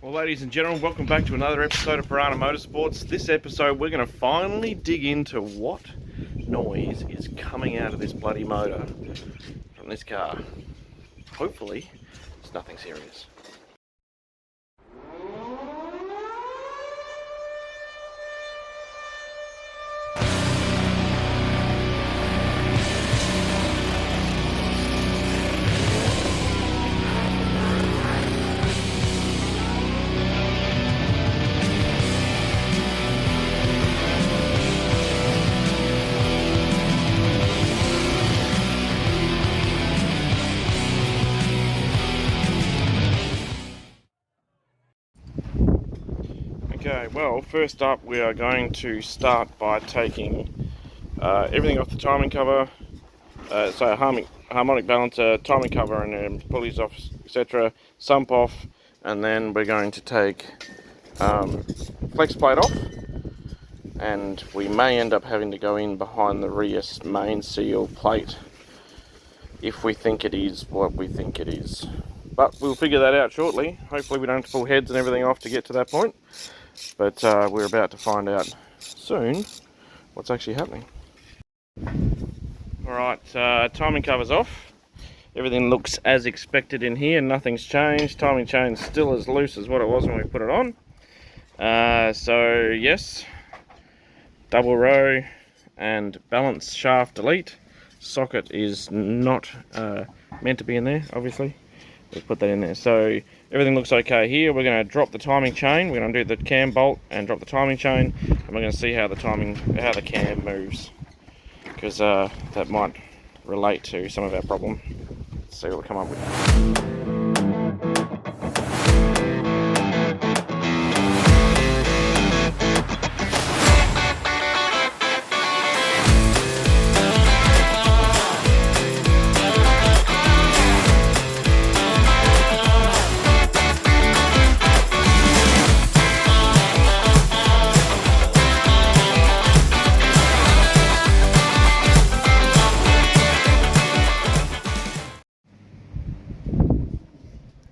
Well, ladies and gentlemen, welcome back to another episode of Piranha Motorsports. This episode, we're going to finally dig into what noise is coming out of this bloody motor from this car. Hopefully, it's nothing serious. Okay, well, first up we are going to start by taking everything off the timing cover, so harmonic balancer, timing cover and then pulleys off, etc., sump off, and then we're going to take flex plate off, and we may end up having to go in behind the rear main seal plate if we think it is what we think it is. But we'll figure that out shortly. Hopefully we don't have to pull heads and everything off to get to that point. But we're about to find out soon what's actually happening. Alright, timing cover's off. Everything looks as expected in here, nothing's changed. Timing chain's still as loose as what it was when we put it on. So yes, double row and balance shaft delete. Socket is not meant to be in there, obviously. We'll put that in there. So everything looks okay here. We're going to drop the timing chain. We're going to do the cam bolt and drop the timing chain, and we're going to see how the cam moves, because that might relate to some of our problem. Let's see what we come up with.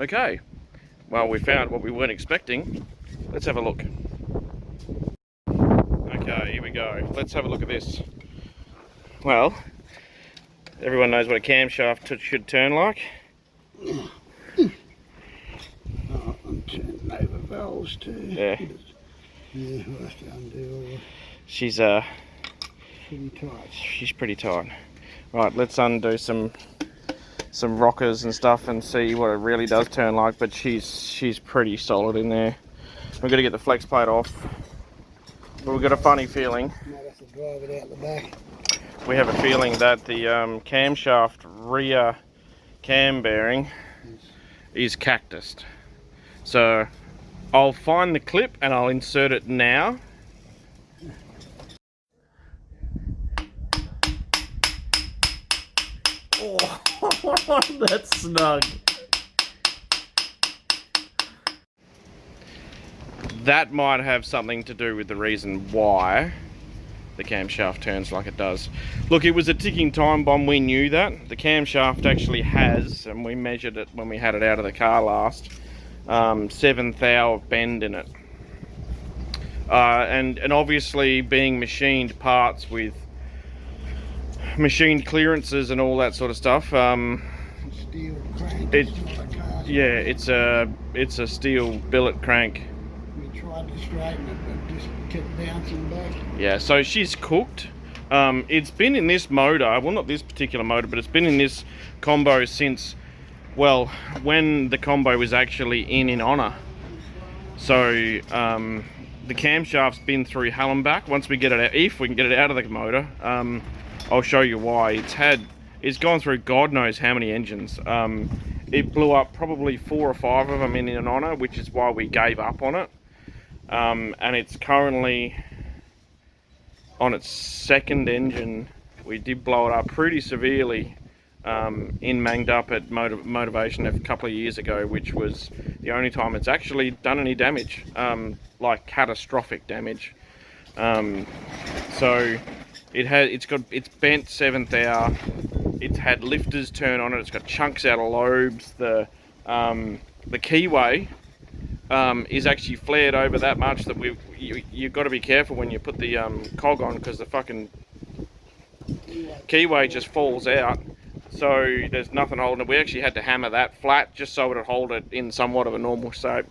Okay, well, we found what we weren't expecting. Let's have a look. Okay, here we go. Let's have a look at this. Well, everyone knows what a camshaft should turn like. Oh, I'm turning over valves too. Yeah. Yeah, we'll have to undo all the... She's pretty tight. She's pretty tight. Right, let's undo some rockers and stuff and see what it really does turn like, but she's pretty solid in there. We're going to get the flex plate off, but we've got a funny feeling. Might have to drive it out the back. We have a feeling that the camshaft rear cam bearing is cactused. So I'll find the clip and I'll insert it now. Oh, that's snug. That might have something to do with the reason why the camshaft turns like it does. Look, it was a ticking time bomb, we knew that. The camshaft actually has, and we measured it when we had it out of the car last, 7 thou of bend in it. And obviously being machined parts with machined clearances and all that sort of stuff. Steel crank. It's a steel billet crank. We tried to straighten it, but just kept bouncing back. Yeah, so she's cooked. It's been in this motor, well, not this particular motor, but it's been in this combo since, well, when the combo was actually in honour. So the camshaft's been through hell and back. Once we get it out, if we can get it out of the motor, I'll show you why. It's gone through God knows how many engines. It blew up probably 4 or 5 of them in honour, which is why we gave up on it. And it's currently on its 2nd engine. We did blow it up pretty severely in Mangdup at Motivation a couple of years ago, which was the only time it's actually done any damage, like catastrophic damage. So it's bent 7 thou. It's had lifters turn on it. It's got chunks out of lobes. The keyway is actually flared over that much that you've got to be careful when you put the cog on, because the fucking keyway just falls out. So there's nothing holding it. We actually had to hammer that flat just so it would hold it in somewhat of a normal shape.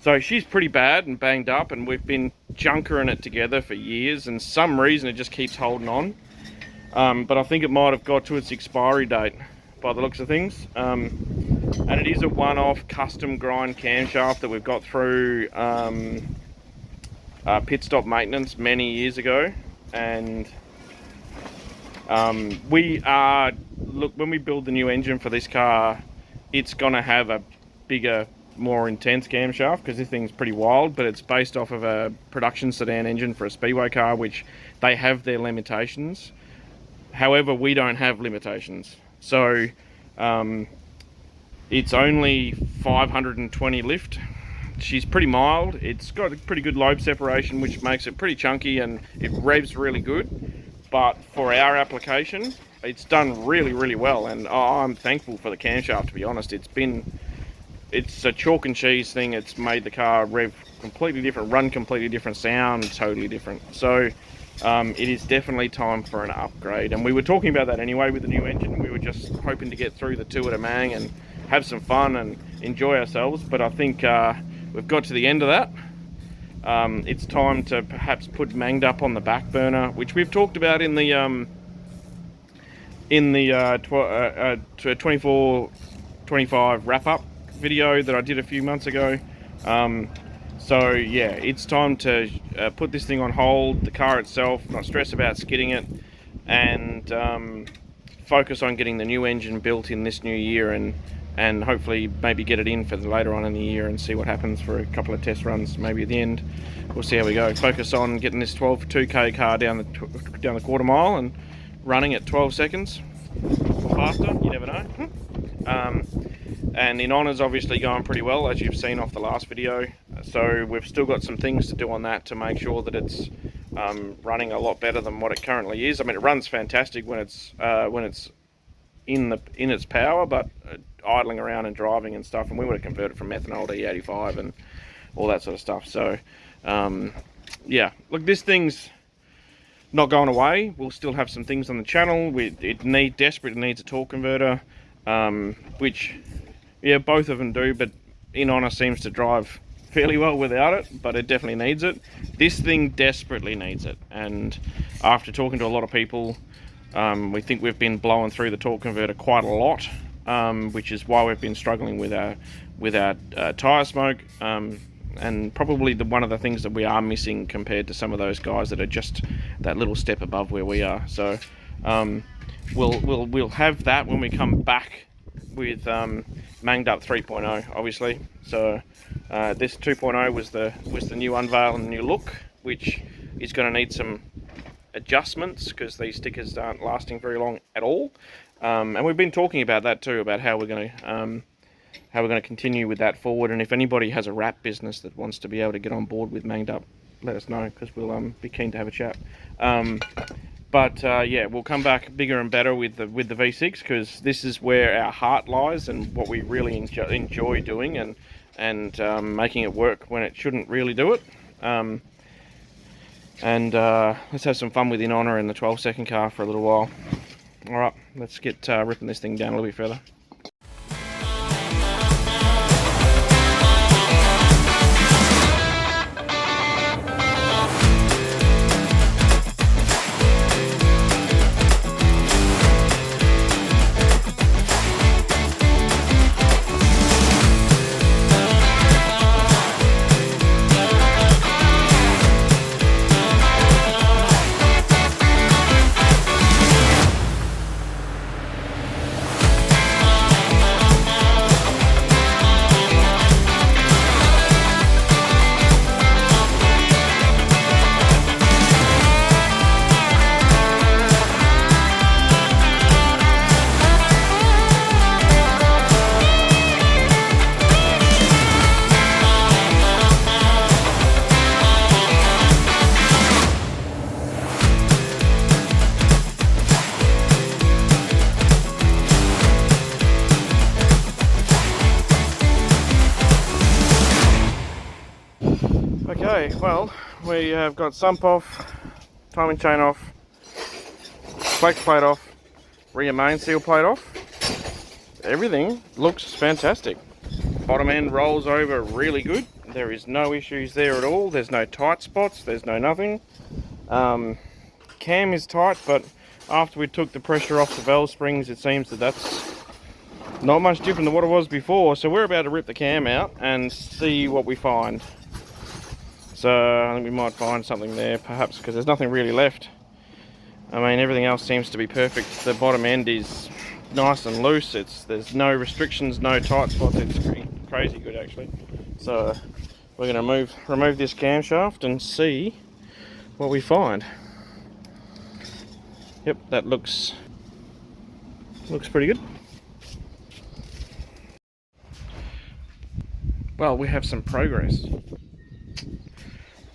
So she's pretty bad and banged up, and we've been junkering it together for years, and some reason it just keeps holding on. But I think it might have got to its expiry date by the looks of things. And it is a one-off custom grind camshaft that we've got through pit stop maintenance many years ago. And when we build the new engine for this car, it's gonna have a bigger, more intense camshaft, because this thing's pretty wild, but it's based off of a production sedan engine for a speedway car, which they have their limitations. However, we don't have limitations. So it's only 520 lift. She's pretty mild. It's got a pretty good lobe separation, which makes it pretty chunky, and it revs really good. But for our application, it's done really, really well, and I'm thankful for the camshaft, to be honest. It's a chalk and cheese thing. It's made the car rev completely different, run completely different, sound totally different. So it is definitely time for an upgrade. And we were talking about that anyway with the new engine. We were just hoping to get through the tour at Mang and have some fun and enjoy ourselves. But I think we've got to the end of that. It's time to perhaps put Mangdup on the back burner, which we've talked about in the 24-25 wrap-up video that I did a few months ago. So yeah, it's time to put this thing on hold, the car itself, not stress about skidding it, and focus on getting the new engine built in this new year, and hopefully maybe get it in for later on in the year and see what happens for a couple of test runs. Maybe at the end we'll see how we go. Focus on getting this 2K car down the quarter mile and running at 12 seconds or faster, you never know. And in honour's obviously going pretty well, as you've seen off the last video. So we've still got some things to do on that to make sure that it's running a lot better than what it currently is. I mean, it runs fantastic when it's in its power, but idling around and driving and stuff, and we would have converted from methanol to E85 and all that sort of stuff. So yeah, look, this thing's not going away. We'll still have some things on the channel. It desperately needs a torque converter, which, yeah, both of them do, but in honour seems to drive fairly well without it, but it definitely needs it. This thing desperately needs it, and after talking to a lot of people, we think we've been blowing through the torque converter quite a lot, which is why we've been struggling with our tyre smoke, and probably one of the things that we are missing compared to some of those guys that are just that little step above where we are. So we'll have that when we come back with Mangdup 3.0, obviously. So this 2.0 was the new unveil and new look, which is going to need some adjustments because these stickers aren't lasting very long at all. And we've been talking about that too, about how we're going to continue with that forward. And if anybody has a wrap business that wants to be able to get on board with Mangdup, let us know, because we'll be keen to have a chat. But yeah, we'll come back bigger and better with the V6, because this is where our heart lies and what we really enjoy doing, and making it work when it shouldn't really do it. And let's have some fun with In Honour in the 12-second car for a little while. All right, let's get ripping this thing down a little bit further. Okay, well, we have got sump off, timing chain off, flex plate off, rear main seal plate off. Everything looks fantastic. Bottom end rolls over really good. There is no issues there at all. There's no tight spots, there's no nothing. Cam is tight, but after we took the pressure off the valve springs, it seems that that's not much different than what it was before. So we're about to rip the cam out and see what we find. So I think we might find something there, perhaps, because there's nothing really left. I mean, everything else seems to be perfect. The bottom end is nice and loose. There's no restrictions, no tight spots. It's crazy good, actually. So we're going to remove this camshaft and see what we find. Yep, that looks pretty good. Well, we have some progress.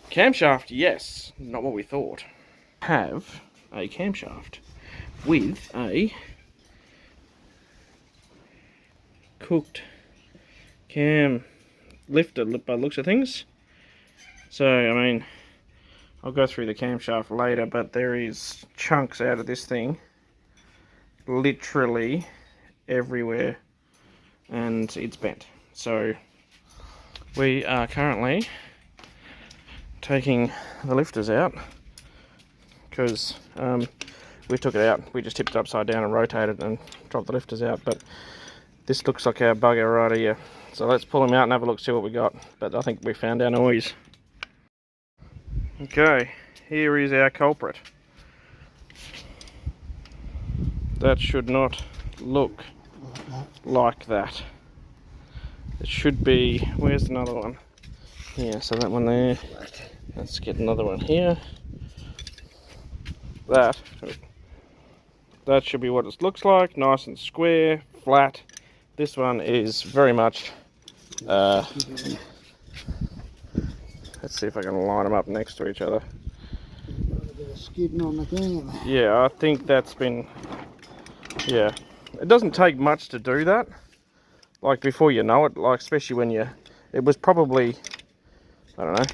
Camshaft, yes, not what we thought. Have a camshaft with a cooked cam lifter by the looks of things. So, I mean, I'll go through the camshaft later, but there is chunks out of this thing literally everywhere, and it's bent. So we are currently taking the lifters out because we took it out. We just tipped it upside down and rotated and dropped the lifters out, but this looks like our bugger right here. So let's pull them out and have a look, see what we got. But I think we found our noise. Okay, here is our culprit. That should not look like that. It should be, where's another one? Yeah, so that one there. Let's get another one here. That should be what it looks like, nice and square, flat. This one is very much, let's see if I can line them up next to each other. Skidding on the thing. Yeah, I think that's been, yeah. It doesn't take much to do that. Like before you know it, like especially when it was probably, I don't know,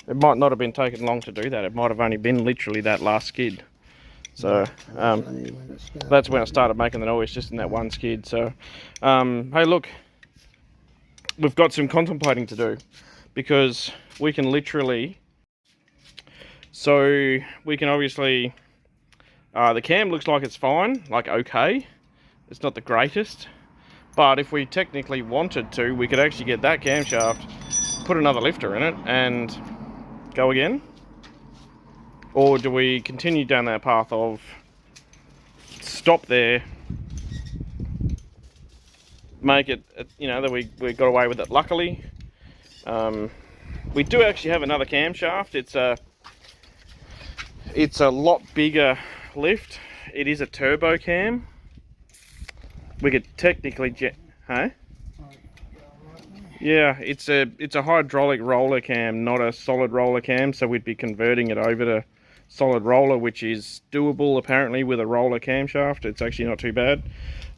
it might not have been taken long to do that. It might have only been literally that last skid. So that's when it started making the noise, just in that one skid. So hey, look, we've got some contemplating to do, because we can literally, so we can obviously, the cam looks like it's fine, like okay, it's not the greatest, but if we technically wanted to, we could actually get that camshaft, put another lifter in it and go again. Or do we continue down that path of stop there, make it, you know, that we got away with it luckily. We do actually have another camshaft. It's a lot bigger lift. It is a turbo cam. We could technically huh? Yeah, it's a hydraulic roller cam, not a solid roller cam, so we'd be converting it over to solid roller, which is doable apparently with a roller camshaft. It's actually not too bad.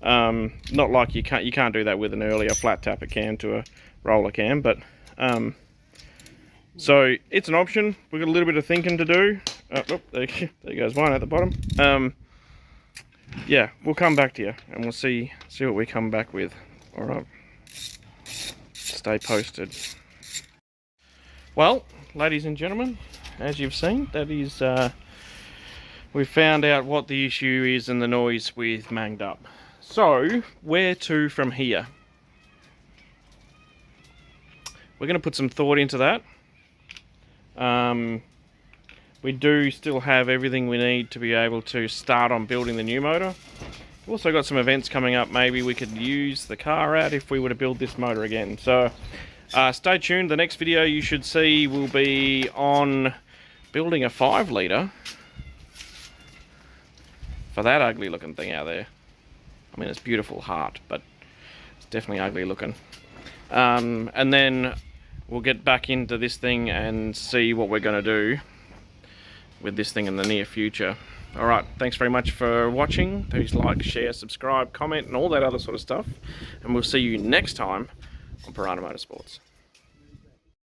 Not like you can't do that with an earlier flat tapper cam to a roller cam, but so it's an option. We've got a little bit of thinking to do. Oh, there goes one at the bottom. Yeah, we'll come back to you and we'll see what we come back with. All right, stay posted. Well, ladies and gentlemen, as you've seen, that is we've found out what the issue is and the noise with Mangdup. So where to from here? We're going to put some thought into that. We do still have everything we need to be able to start on building the new motor. We've also got some events coming up. Maybe we could use the car out if we were to build this motor again. So stay tuned. The next video you should see will be on building a 5 litre for that ugly looking thing out there. I mean, it's beautiful heart, but it's definitely ugly looking. And then we'll get back into this thing and see what we're going to do with this thing in the near future. Alright, thanks very much for watching. Please like, share, subscribe, comment and all that other sort of stuff. And we'll see you next time on Piranha Motorsports.